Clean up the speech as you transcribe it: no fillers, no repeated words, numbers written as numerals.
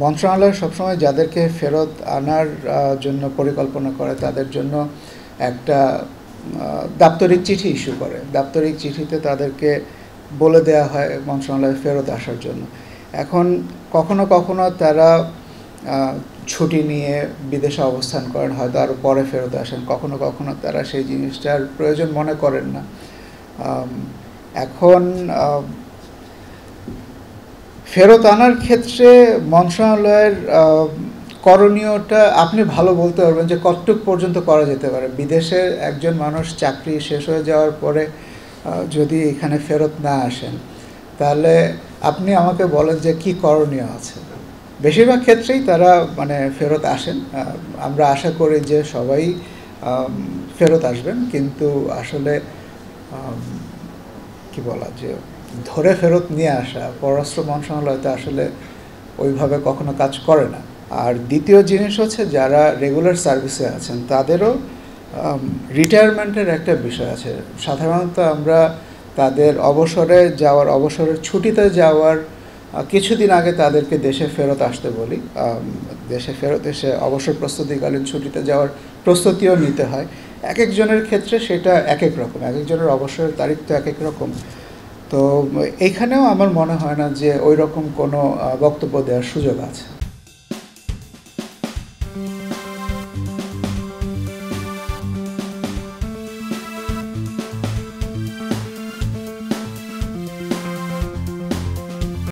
মন্ত্রণালয় সবসময় যাদেরকে ফেরত আনার জন্য পরিকল্পনা করে তাদের জন্য একটা দাপ্তরিক চিঠি ইস্যু করে। দাপ্তরিক চিঠিতে তাদেরকে বলে দেওয়া হয় মন্ত্রণালয়ে ফেরত আসার জন্য। এখন কখনো কখনো তারা ছুটি নিয়ে বিদেশে অবস্থান করেন, হয়তো আরও পরে ফেরত আসেন, কখনো কখনো তারা সেই জিনিসটার প্রয়োজন মনে করেন না। এখন ফেরত আনার ক্ষেত্রে মন্ত্রণালয়ের করণীয়টা আপনি ভালো বলতে পারবেন যে কতটুক পর্যন্ত করা যেতে পারে। বিদেশে একজন মানুষ চাকরি শেষ হয়ে যাওয়ার পরে যদি এখানে ফেরত না আসেন, তাহলে আপনি আমাকে বলেন যে কি করণীয় আছে। বেশিরভাগ ক্ষেত্রেই তারা ফেরত আসেন। আমরা আশা করি যে সবাই ফেরত আসবেন, কিন্তু আসলে কি বলা যে ধরে ফেরত নিয়ে আসা পররাষ্ট্র মন্ত্রণালয় তো আসলে ওইভাবে কখনো কাজ করে না। আর দ্বিতীয় জিনিস হচ্ছে যারা রেগুলার সার্ভিসে আছেন তাদেরও রিটায়ারমেন্টের একটা বিষয় আছে। সাধারণত আমরা তাদের অবসরের ছুটিতে যাওয়ার কিছুদিন আগে তাদেরকে দেশে ফেরত আসতে বলি। দেশে ফেরত এসে অবসর প্রস্তুতিকালীন ছুটিতে যাওয়ার প্রস্তুতিও নিতে হয়। এক একজনের ক্ষেত্রে সেটা এক এক রকম, এক একজনের অবসরের তারিখ তো এক এক রকম। তো এইখানেও আমার মনে হয় না যে ওই রকম কোনো বক্তব্য দেওয়ার সুযোগ আছে।